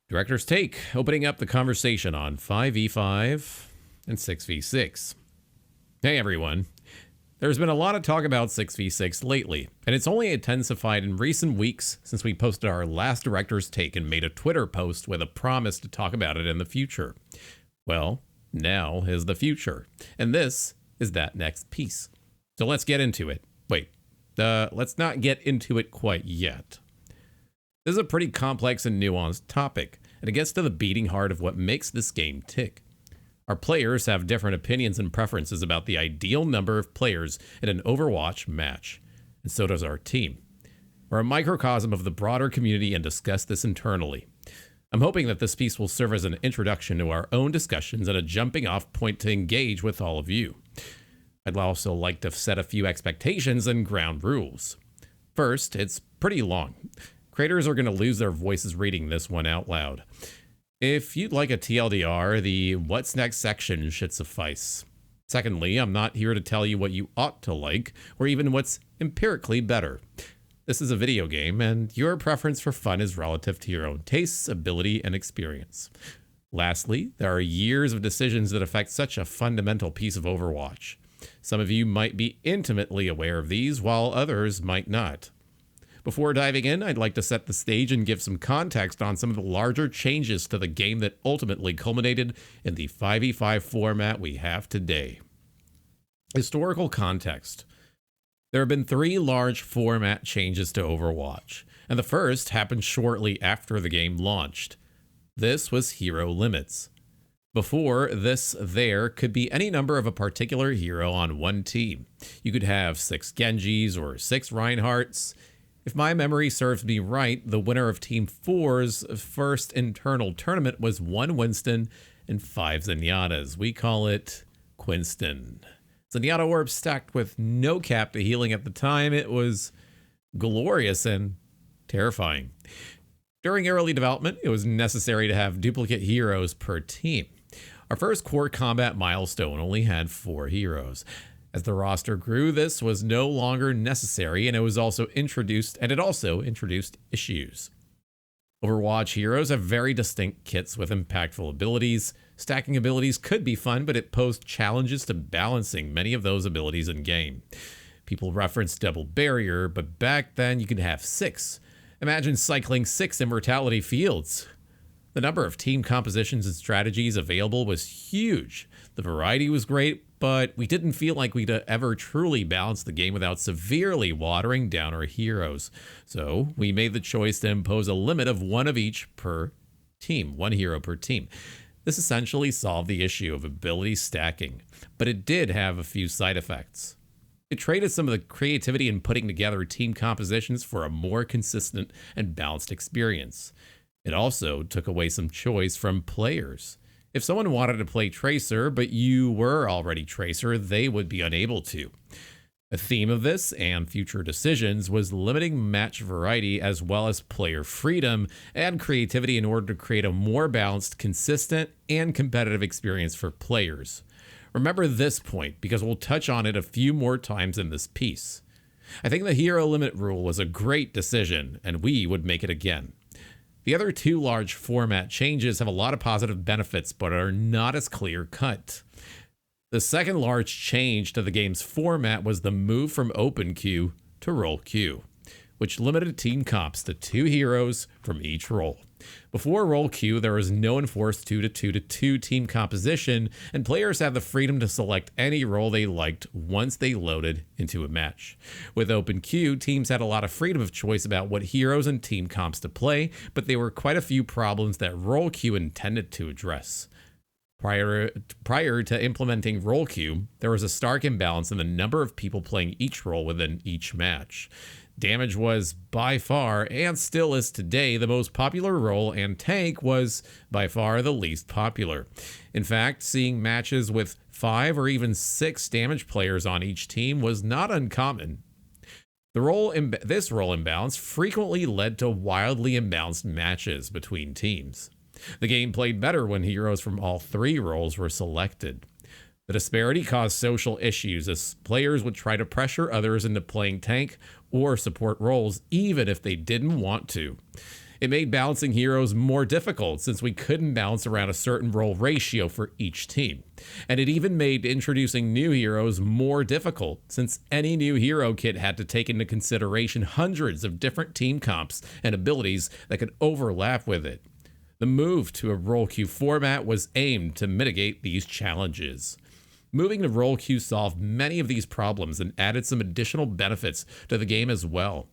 Director's Take, opening up the conversation on 5v5 and 6v6. Hey everyone. There's been a lot of talk about 6v6 lately, and it's only intensified in recent weeks since we posted our last Director's Take and made a Twitter post with a promise to talk about it in the future. Well, now is the future, and this is that next piece. So let's get into it. Wait, let's not get into it quite yet. This is a pretty complex and nuanced topic, and it gets to the beating heart of what makes this game tick. Our players have different opinions and preferences about the ideal number of players in an Overwatch match, and so does our team. We're a microcosm of the broader community and discuss this internally. I'm hoping that this piece will serve as an introduction to our own discussions and a jumping off point to engage with all of you. I'd also like to set a few expectations and ground rules. First, it's pretty long. Creators are going to lose their voices reading this one out loud. If you'd like a TLDR, the What's Next section should suffice. Secondly, I'm not here to tell you what you ought to like, or even what's empirically better. This is a video game, and your preference for fun is relative to your own tastes, ability, and experience. Lastly, there are years of decisions that affect such a fundamental piece of Overwatch. Some of you might be intimately aware of these, while others might not. Before diving in, I'd like to set the stage and give some context on some of the larger changes to the game that ultimately culminated in the 5v5 format we have today. Historical context. There have been 3 large format changes to Overwatch, and the first happened shortly after the game launched. This was hero limits. Before this, there could be any number of a particular hero on one team. You could have 6 Genjis or 6 Reinhardts. If my memory serves me right, the winner of Team 4's first internal tournament was 1 Winston and 5 Zenyatas. We call it Quinston. Zenyatta orb stacked with no cap to healing at the time. It was glorious and terrifying. During early development, it was necessary to have duplicate heroes per team. Our first core combat milestone only had 4 heroes. As the roster grew, this was no longer necessary, and it also introduced issues. Overwatch heroes have very distinct kits with impactful abilities. Stacking abilities could be fun, but it posed challenges to balancing many of those abilities in game. People reference double barrier, but back then you could have 6. Imagine cycling 6 immortality fields. The number of team compositions and strategies available was huge. The variety was great, but we didn't feel like we'd ever truly balance the game without severely watering down our heroes. So we made the choice to impose a limit of 1 of each per team, 1 hero per team. This essentially solved the issue of ability stacking, but it did have a few side effects. It traded some of the creativity in putting together team compositions for a more consistent and balanced experience. It also took away some choice from players. If someone wanted to play Tracer, but you were already Tracer, they would be unable to. The theme of this and future decisions was limiting match variety as well as player freedom and creativity in order to create a more balanced, consistent, and competitive experience for players. Remember this point because we'll touch on it a few more times in this piece. I think the hero limit rule was a great decision, and we would make it again. The other 2 large format changes have a lot of positive benefits, but are not as clear-cut. The second large change to the game's format was the move from open queue to role queue, which limited team comps to 2 heroes from each role. Before role queue, there was no enforced 2-2-2 team composition, and players had the freedom to select any role they liked once they loaded into a match. With open queue, teams had a lot of freedom of choice about what heroes and team comps to play, but there were quite a few problems that role queue intended to address. Prior to implementing role queue, there was a stark imbalance in the number of people playing each role within each match. Damage was by far, and still is today, the most popular role, and tank was by far the least popular. In fact, seeing matches with 5 or even 6 damage players on each team was not uncommon. This role imbalance frequently led to wildly imbalanced matches between teams. The game played better when heroes from all 3 roles were selected. The disparity caused social issues as players would try to pressure others into playing tank or support roles even if they didn't want to. It made balancing heroes more difficult since we couldn't balance around a certain role ratio for each team. And it even made introducing new heroes more difficult since any new hero kit had to take into consideration hundreds of different team comps and abilities that could overlap with it. The move to a role queue format was aimed to mitigate these challenges. Moving to role queue solved many of these problems and added some additional benefits to the game as well.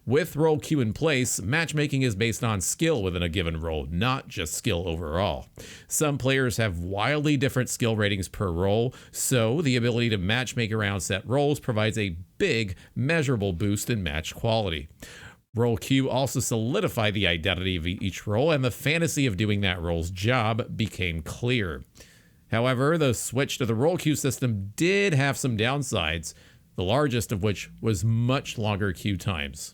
With role queue in place, matchmaking is based on skill within a given role, not just skill overall. Some players have wildly different skill ratings per role, so the ability to matchmake around set roles provides a big, measurable boost in match quality. Role queue also solidified the identity of each role, and the fantasy of doing that role's job became clear. However, the switch to the role queue system did have some downsides, the largest of which was much longer queue times.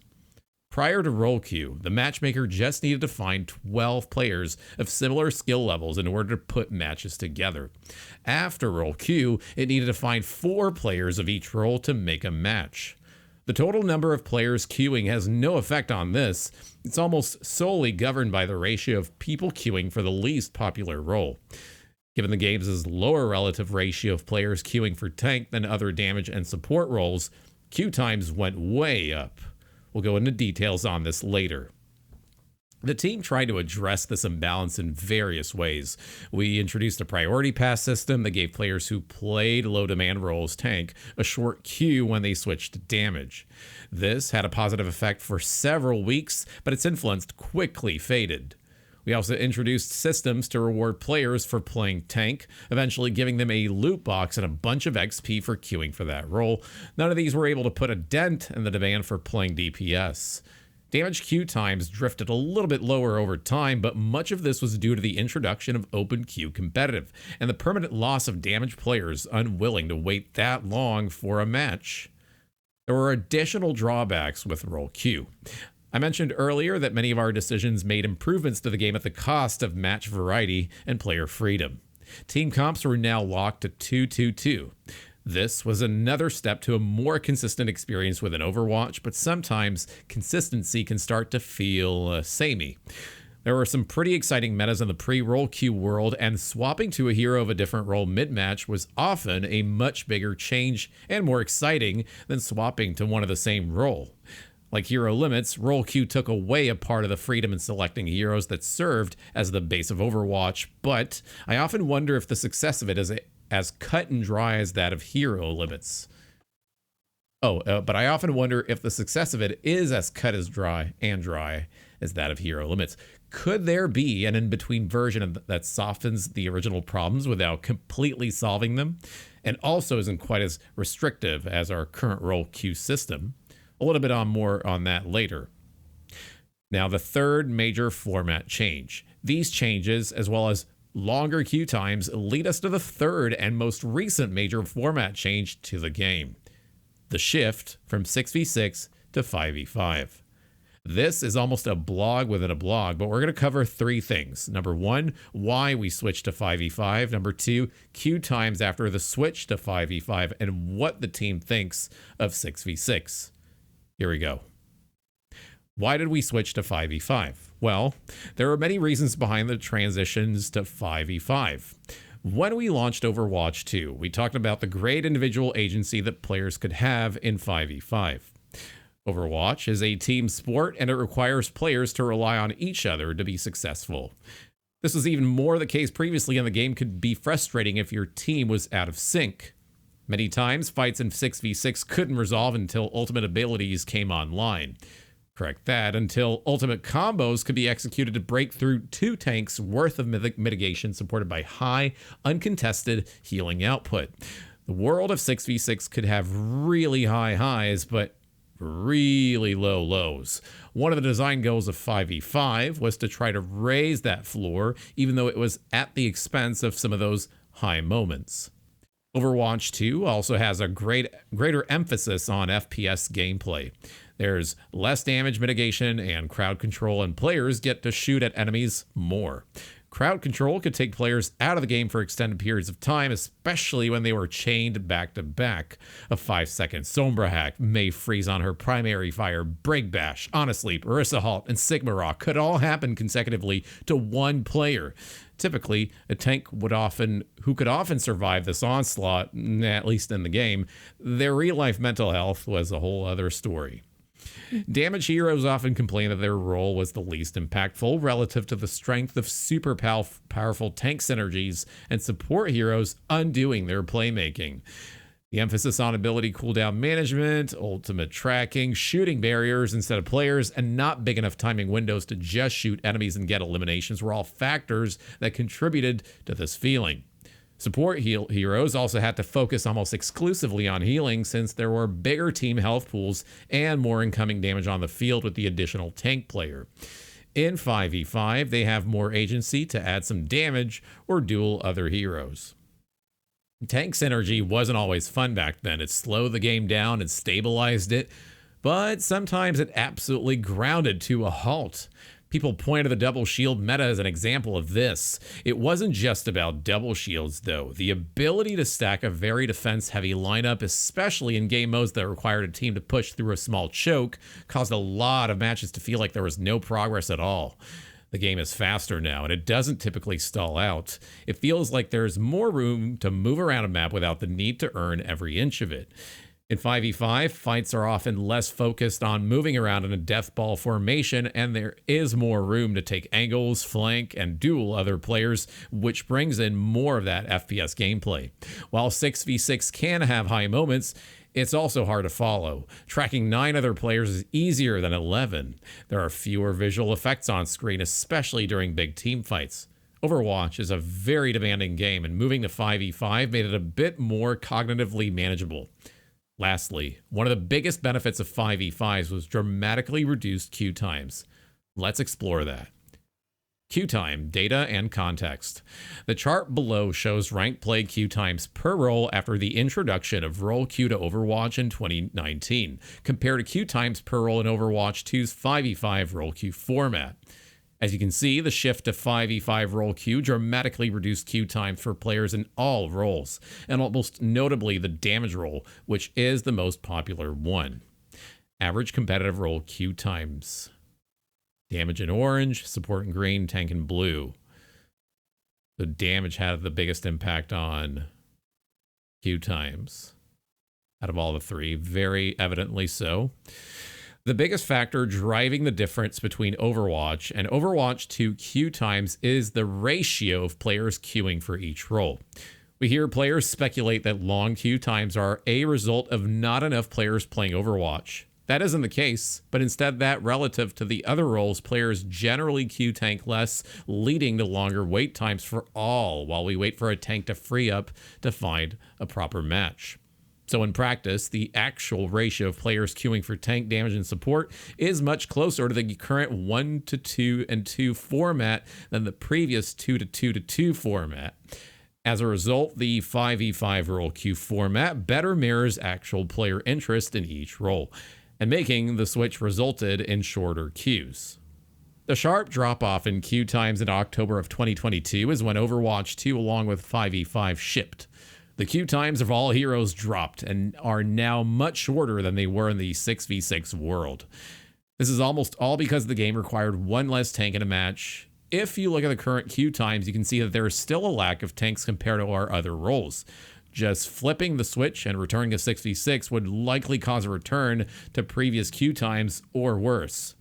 Prior to role queue, the matchmaker just needed to find 12 players of similar skill levels in order to put matches together. After role queue, it needed to find 4 players of each role to make a match. The total number of players queuing has no effect on this. It's almost solely governed by the ratio of people queuing for the least popular role. Given the game's lower relative ratio of players queuing for tank than other damage and support roles, queue times went way up. We'll go into details on this later. The team tried to address this imbalance in various ways. We introduced a priority pass system that gave players who played low demand roles tank a short queue when they switched to damage. This had a positive effect for several weeks, but its influence quickly faded. We also introduced systems to reward players for playing tank, eventually giving them a loot box and a bunch of XP for queuing for that role. None of these were able to put a dent in the demand for playing DPS. Damage queue times drifted a little bit lower over time, but much of this was due to the introduction of open queue competitive and the permanent loss of damaged players unwilling to wait that long for a match. There were additional drawbacks with role queue. I mentioned earlier that many of our decisions made improvements to the game at the cost of match variety and player freedom. Team comps were now locked to 2-2-2. This was another step to a more consistent experience within Overwatch, but sometimes consistency can start to feel samey. There were some pretty exciting metas in the pre-role queue world, and swapping to a hero of a different role mid-match was often a much bigger change and more exciting than swapping to one of the same role. Like hero limits, role queue took away a part of the freedom in selecting heroes that served as the base of Overwatch, but I often wonder if the success of it is as cut and dry as that of hero limits. But I often wonder if the success of it is as cut as dry as that of hero limits. Could there be an in-between version that softens the original problems without completely solving them, and also isn't quite as restrictive as our current role queue system? A little bit more on that later. Now, the third major format change. These changes, as well as longer queue times, lead us to the third and most recent major format change to the game. The shift from 6v6 to 5v5. This is almost a blog within a blog, but we're going to cover 3 things. Number 1, why we switched to 5v5. Number 2, queue times after the switch to 5v5, and what the team thinks of 6v6. Here we go. Why did we switch to 5v5? Well, there are many reasons behind the transitions to 5v5. When we launched Overwatch 2, we talked about the great individual agency that players could have in 5v5. Overwatch is a team sport, and it requires players to rely on each other to be successful. This was even more the case previously, and the game could be frustrating if your team was out of sync. Many times, fights in 6v6 couldn't resolve until ultimate abilities came online. Correct that, until ultimate combos could be executed to break through 2 tanks worth of mitigation supported by high, uncontested healing output. The world of 6v6 could have really high highs, but really low lows. One of the design goals of 5v5 was to try to raise that floor, even though it was at the expense of some of those high moments. Overwatch 2 also has a greater emphasis on FPS gameplay. There's less damage mitigation and crowd control, and players get to shoot at enemies more. Crowd control could take players out of the game for extended periods of time, especially when they were chained back to back. A 5-second Sombra hack, May freeze on her primary fire, Break Bash, Honestleep, Orisa Halt, and Sigma Rock could all happen consecutively to one player. Typically, a tank who could often survive this onslaught, at least in the game. Their real-life mental health was a whole other story. Damage heroes often complain that their role was the least impactful relative to the strength of super powerful tank synergies and support heroes undoing their playmaking. The emphasis on ability cooldown management, ultimate tracking, shooting barriers instead of players, and not big enough timing windows to just shoot enemies and get eliminations were all factors that contributed to this feeling. Support heroes also had to focus almost exclusively on healing since there were bigger team health pools and more incoming damage on the field with the additional tank player. In 5v5, they have more agency to add some damage or duel other heroes. Tank synergy wasn't always fun back then. It slowed the game down and stabilized it, but sometimes it absolutely grounded to a halt. People point to the double shield meta as an example of this. It wasn't just about double shields, though. The ability to stack a very defense-heavy lineup, especially in game modes that required a team to push through a small choke, caused a lot of matches to feel like there was no progress at all. The game is faster now, and it doesn't typically stall out. It feels like there's more room to move around a map without the need to earn every inch of it. In 5v5, fights are often less focused on moving around in a death ball formation, and there is more room to take angles, flank, and duel other players, which brings in more of that FPS gameplay. While 6v6 can have high moments, it's also hard to follow. Tracking 9 other players is easier than 11. There are fewer visual effects on screen, especially during big team fights. Overwatch is a very demanding game, and moving to 5v5 made it a bit more cognitively manageable. Lastly, one of the biggest benefits of 5v5s was dramatically reduced queue times. Let's explore that. Queue time, data, and context. The chart below shows ranked play queue times per role after the introduction of role queue to Overwatch in 2019, compared to queue times per role in Overwatch 2's 5v5 role queue format. As you can see, the shift to 5v5 role queue dramatically reduced queue time for players in all roles, and almost notably the damage role, which is the most popular one. Average competitive role queue times. Damage in orange, support in green, tank in blue. The damage had the biggest impact on queue times out of all the three, very evidently so. The biggest factor driving the difference between Overwatch and Overwatch 2 queue times is the ratio of players queuing for each role. We hear players speculate that long queue times are a result of not enough players playing Overwatch. That isn't the case, but instead that relative to the other roles, players generally queue tank less, leading to longer wait times for all while we wait for a tank to free up to find a proper match. So in practice, the actual ratio of players queuing for tank damage and support is much closer to the current 1-to-2-and-2 format than the previous 2-to-2-to-2 format. As a result, the 5v5 role queue format better mirrors actual player interest in each role, and making the switch resulted in shorter queues. The sharp drop-off in queue times in October of 2022 is when Overwatch 2 along with 5v5 shipped. The queue times of all heroes dropped and are now much shorter than they were in the 6v6 world. This is almost all because the game required one less tank in a match. If you look at the current queue times, you can see that there is still a lack of tanks compared to our other roles. Just flipping the switch and returning to 6v6 would likely cause a return to previous queue times or worse.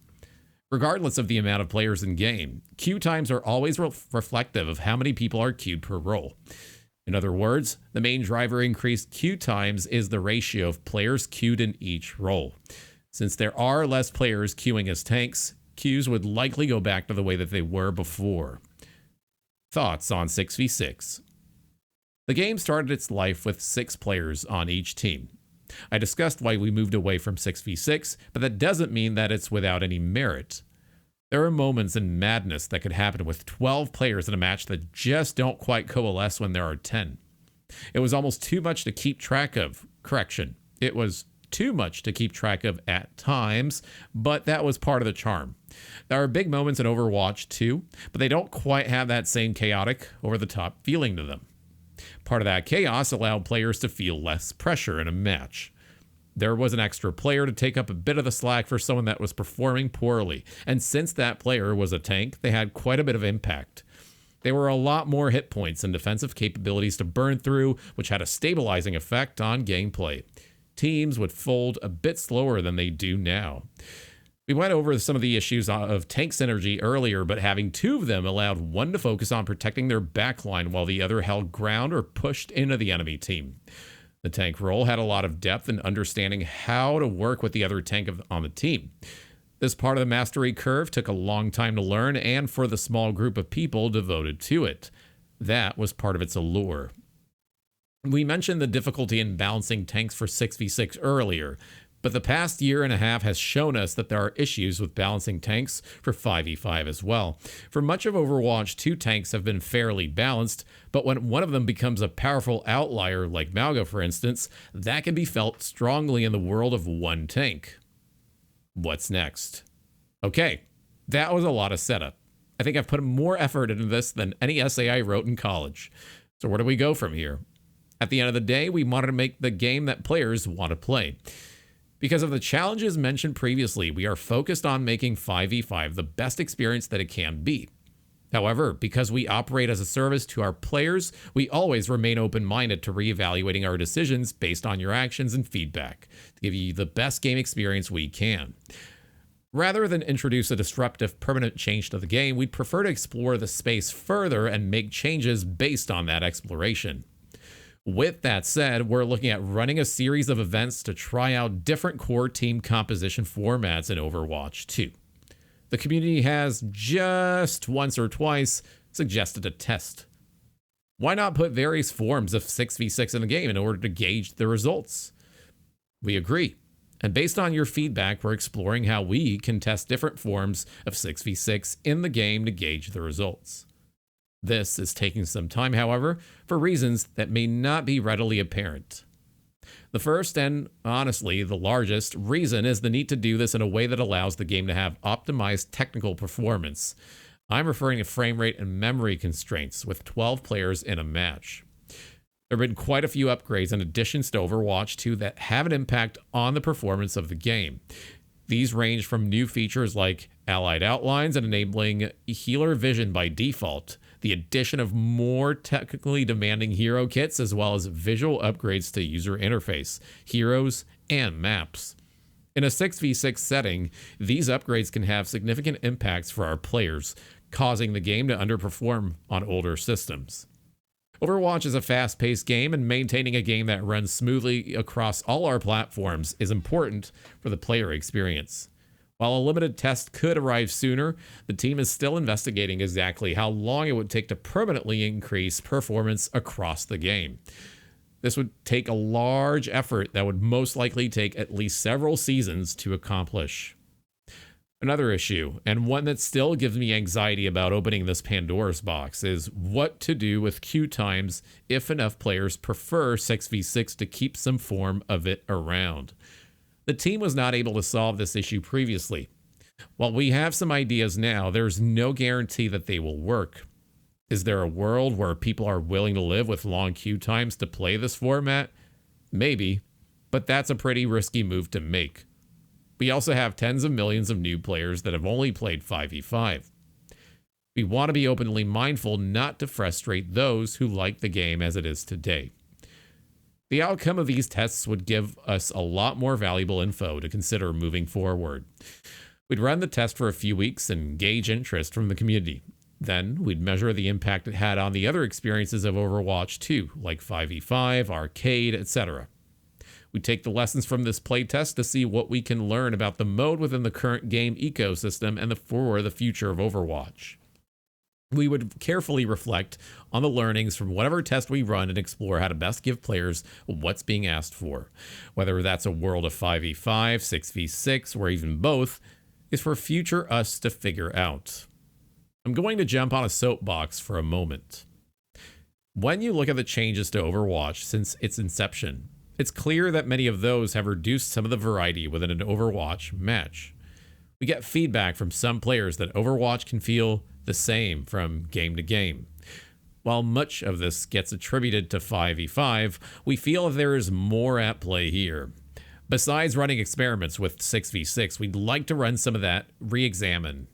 Regardless of the amount of players in game, queue times are always reflective of how many people are queued per role. In other words, the main driver increased queue times is the ratio of players queued in each role. Since there are less players queuing as tanks, queues would likely go back to the way that they were before. Thoughts on 6v6? The game started its life with 6 players on each team. I discussed why we moved away from 6v6, but that doesn't mean that it's without any merit. There are moments in madness that could happen with 12 players in a match that just don't quite coalesce when there are 10. It was almost too much to keep track of. Correction, it was too much to keep track of at times, but that was part of the charm. There are big moments in Overwatch 2, but they don't quite have that same chaotic, over-the-top feeling to them. Part of that chaos allowed players to feel less pressure in a match. There was an extra player to take up a bit of the slack for someone that was performing poorly, and since that player was a tank, they had quite a bit of impact. There were a lot more hit points and defensive capabilities to burn through, which had a stabilizing effect on gameplay. Teams would fold a bit slower than they do now. We went over some of the issues of tank synergy earlier, but having two of them allowed one to focus on protecting their backline while the other held ground or pushed into the enemy team. The tank role had a lot of depth in understanding how to work with the other tank on the team. This part of the mastery curve took a long time to learn and for the small group of people devoted to it. That was part of its allure. We mentioned the difficulty in balancing tanks for 6v6 earlier, but the past year and a half has shown us that there are issues with balancing tanks for 5v5 as well. For much of Overwatch, 2 tanks have been fairly balanced, but when one of them becomes a powerful outlier like Malga for instance, that can be felt strongly in the world of one tank. What's next? Okay, that was a lot of setup. I think I've put more effort into this than any essay I wrote in college. So where do we go from here? At the end of the day, we wanted to make the game that players want to play. Because of the challenges mentioned previously, we are focused on making 5v5 the best experience that it can be. However, because we operate as a service to our players, we always remain open-minded to reevaluating our decisions based on your actions and feedback to give you the best game experience we can. Rather than introduce a disruptive permanent change to the game, we'd prefer to explore the space further and make changes based on that exploration. With that said, we're looking at running a series of events to try out different core team composition formats in Overwatch 2. The community has just once or twice suggested a test. Why not put various forms of 6v6 in the game in order to gauge the results? We agree. And based on your feedback, we're exploring how we can test different forms of 6v6 in the game to gauge the results. This is taking some time, however, for reasons that may not be readily apparent. The first, and honestly the largest, reason is the need to do this in a way that allows the game to have optimized technical performance. I'm referring to frame rate and memory constraints with 12 players in a match. There have been quite a few upgrades and additions to Overwatch 2 that have an impact on the performance of the game. These range from new features like allied outlines and enabling healer vision by default, the addition of more technically demanding hero kits, as well as visual upgrades to user interface, heroes, and maps. In a 6v6 setting, these upgrades can have significant impacts for our players, causing the game to underperform on older systems. Overwatch is a fast-paced game, and maintaining a game that runs smoothly across all our platforms is important for the player experience. While a limited test could arrive sooner, the team is still investigating exactly how long it would take to permanently increase performance across the game. This would take a large effort that would most likely take at least several seasons to accomplish. Another issue, and one that still gives me anxiety about opening this Pandora's box, is what to do with queue times if enough players prefer 6v6 to keep some form of it around. The team was not able to solve this issue previously. While we have some ideas now, there's no guarantee that they will work. Is there a world where people are willing to live with long queue times to play this format? Maybe, but that's a pretty risky move to make. We also have tens of millions of new players that have only played 5v5. We want to be openly mindful not to frustrate those who like the game as it is today. The outcome of these tests would give us a lot more valuable info to consider moving forward. We'd run the test for a few weeks and gauge interest from the community. Then we'd measure the impact it had on the other experiences of Overwatch 2, like 5v5, arcade, etc. We'd take the lessons from this playtest to see what we can learn about the mode within the current game ecosystem and for the future of Overwatch. We would carefully reflect on the learnings from whatever test we run and explore how to best give players what's being asked for. Whether that's a world of 5v5, 6v6, or even both, is for future us to figure out. I'm going to jump on a soapbox for a moment. When you look at the changes to Overwatch since its inception, It's clear that many of those have reduced some of the variety within an Overwatch match. We get feedback from some players that Overwatch can feel the same from game to game. While much of this gets attributed to 5v5, we feel there is more at play here. Besides running experiments with 6v6, we'd like to run some of that, re-examine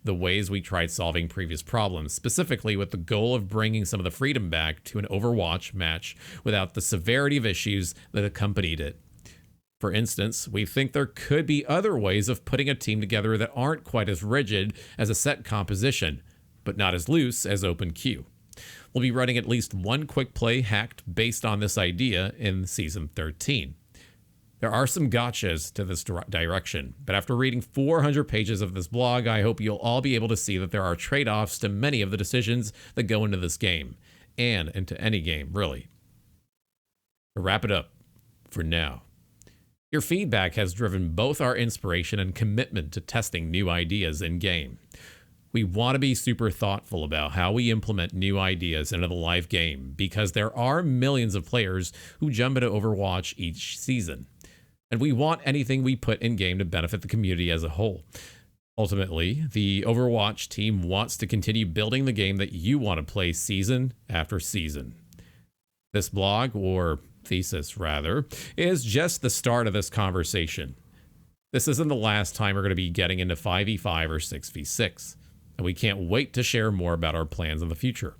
the ways we tried solving previous problems, specifically with the goal of bringing some of the freedom back to an Overwatch match without the severity of issues that accompanied it. For instance, we think there could be other ways of putting a team together that aren't quite as rigid as a set composition, but not as loose as open queue. We'll be running at least one quick play hacked based on this idea in Season 13. There are some gotchas to this direction, but after reading 400 pages of this blog, I hope you'll all be able to see that there are trade-offs to many of the decisions that go into this game, and into any game, really. To wrap it up, for now, your feedback has driven both our inspiration and commitment to testing new ideas in-game. We want to be super thoughtful about how we implement new ideas into the live game, because there are millions of players who jump into Overwatch each season. And we want anything we put in game to benefit the community as a whole. Ultimately, the Overwatch team wants to continue building the game that you want to play season after season. This blog, or thesis rather, is just the start of this conversation. This isn't the last time we're going to be getting into 5v5 or 6v6, and we can't wait to share more about our plans in the future.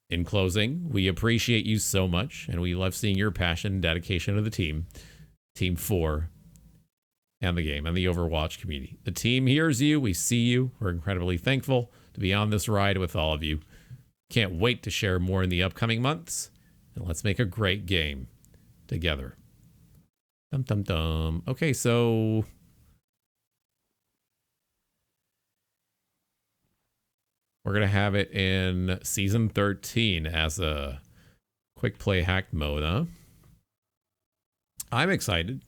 In closing, we appreciate you so much, and we love seeing your passion and dedication to the team. Team 4, and the game, and the Overwatch community. The team hears you, we see you, we're incredibly thankful to be on this ride with all of you. Can't wait to share more in the upcoming months, and let's make a great game together. Dum dum dum. Okay, so we're gonna have it in Season 13 as a quick play hacked mode, huh? I'm excited.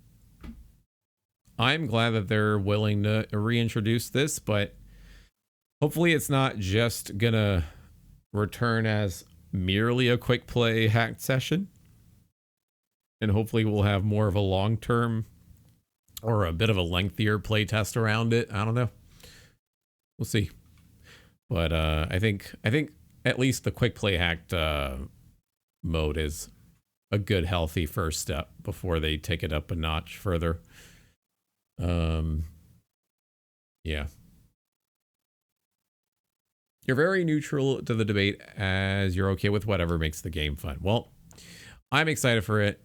I'm glad that they're willing to reintroduce this, but hopefully it's not just gonna return as merely a quick play hacked session. And hopefully we'll have more of a long-term or a bit of a lengthier play test around it. I don't know. We'll see. But I think at least the quick play hacked mode is a good, healthy first step before they take it up a notch further. Yeah. You're very neutral to the debate, as you're okay with whatever makes the game fun. Well, I'm excited for it.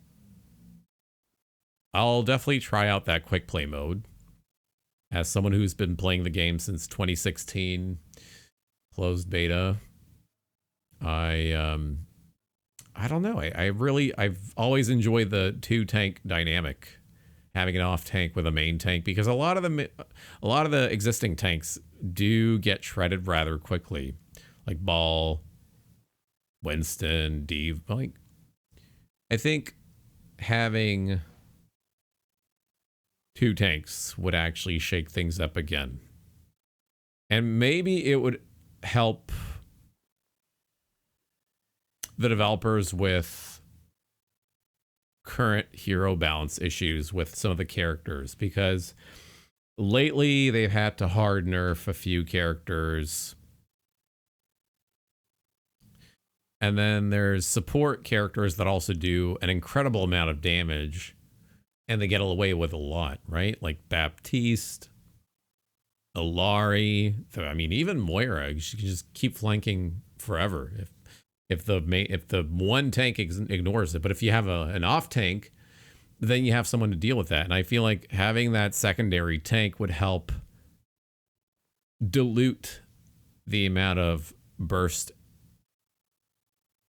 I'll definitely try out that quick play mode. As someone who's been playing the game since 2016, closed beta, I don't know. I've always enjoyed the two tank dynamic, having an off tank with a main tank, because a lot of the existing tanks do get shredded rather quickly, like Ball, Winston, Deve. Like, I think having two tanks would actually shake things up again, and maybe it would help the developers with current hero balance issues with some of the characters, because lately they've had to hard nerf a few characters. And then there's support characters that also do an incredible amount of damage, and they get away with a lot, right? Like Baptiste, Ilari, I mean, even Moira, she can just keep flanking forever if the one tank ignores it. But if you have an off tank, then you have someone to deal with that. And I feel like having that secondary tank would help dilute the amount of burst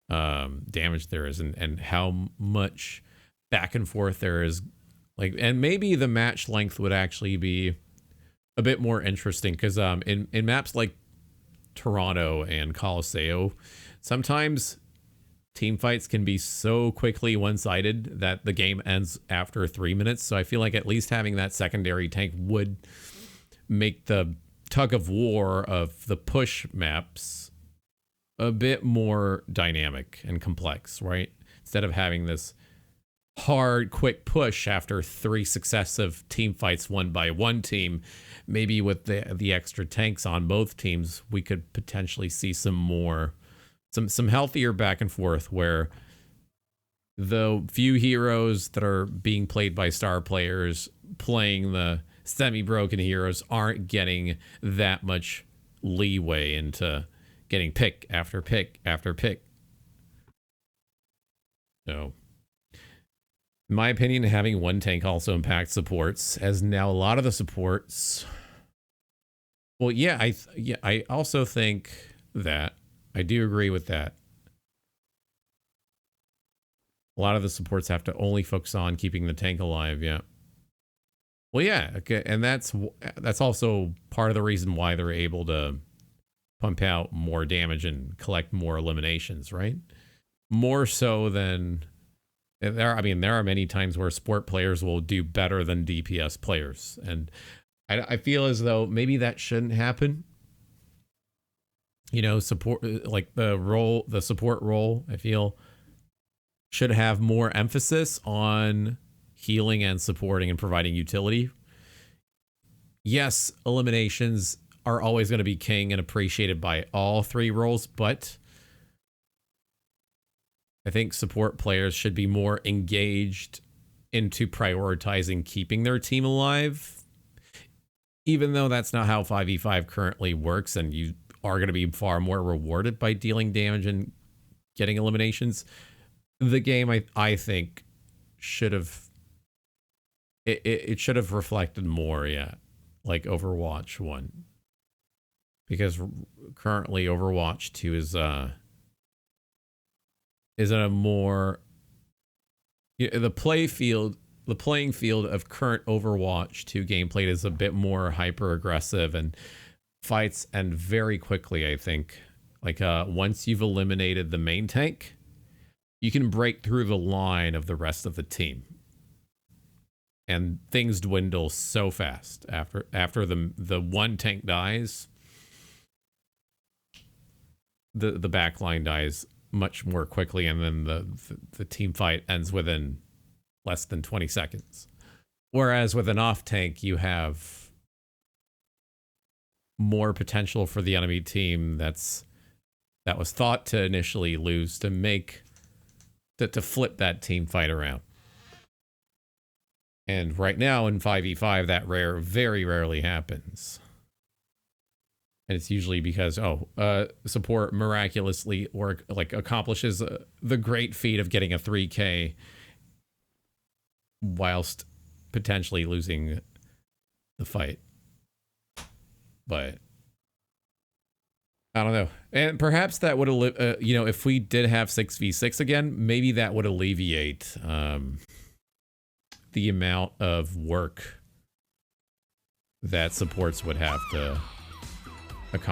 damage there is, and how much back and forth there is. Like, and maybe the match length would actually be a bit more interesting, because in maps like Toronto and Colosseo, sometimes team fights can be so quickly one-sided that the game ends after 3 minutes. So I feel like at least having that secondary tank would make the tug of war of the push maps a bit more dynamic and complex, right? Instead of having this hard, quick push after 3 successive team fights won by one team. Maybe with the extra tanks on both teams, we could potentially see some healthier back and forth where the few heroes that are being played by star players playing the semi-broken heroes aren't getting that much leeway into getting pick after pick after pick. So, in my opinion, having one tank also impacts supports, as now a lot of the supports. Well, yeah, I also think that I do agree with that. A lot of the supports have to only focus on keeping the tank alive. Yeah. Well, yeah, okay, and that's also part of the reason why they're able to pump out more damage and collect more eliminations, right? More so than there are many times where sport players will do better than DPS players, and I feel as though maybe that shouldn't happen. You know, support, like the support role, I feel should have more emphasis on healing and supporting and providing utility. Yes, eliminations are always going to be king and appreciated by all 3 roles, but I think support players should be more engaged into prioritizing keeping their team alive. Even though that's not how 5v5 currently works, and you are going to be far more rewarded by dealing damage and getting eliminations, the game, I think, should have it should have reflected more, yeah, like Overwatch 1. Because currently Overwatch 2 is in a more the playing field of current Overwatch 2 gameplay is a bit more hyper aggressive and fights end very quickly, I think. Like once you've eliminated the main tank, you can break through the line of the rest of the team. And things dwindle so fast after the one tank dies. The back line dies much more quickly, and then the team fight ends within less than 20 seconds. Whereas with an off tank, you have more potential for the enemy team that was thought to initially lose to flip that team fight around. And right now in 5v5, that very rarely happens. And it's usually because, support miraculously or like accomplishes the great feat of getting a 3K whilst potentially losing the fight. But I don't know. And perhaps that would, if we did have 6v6 again, maybe that would alleviate the amount of work that supports would have to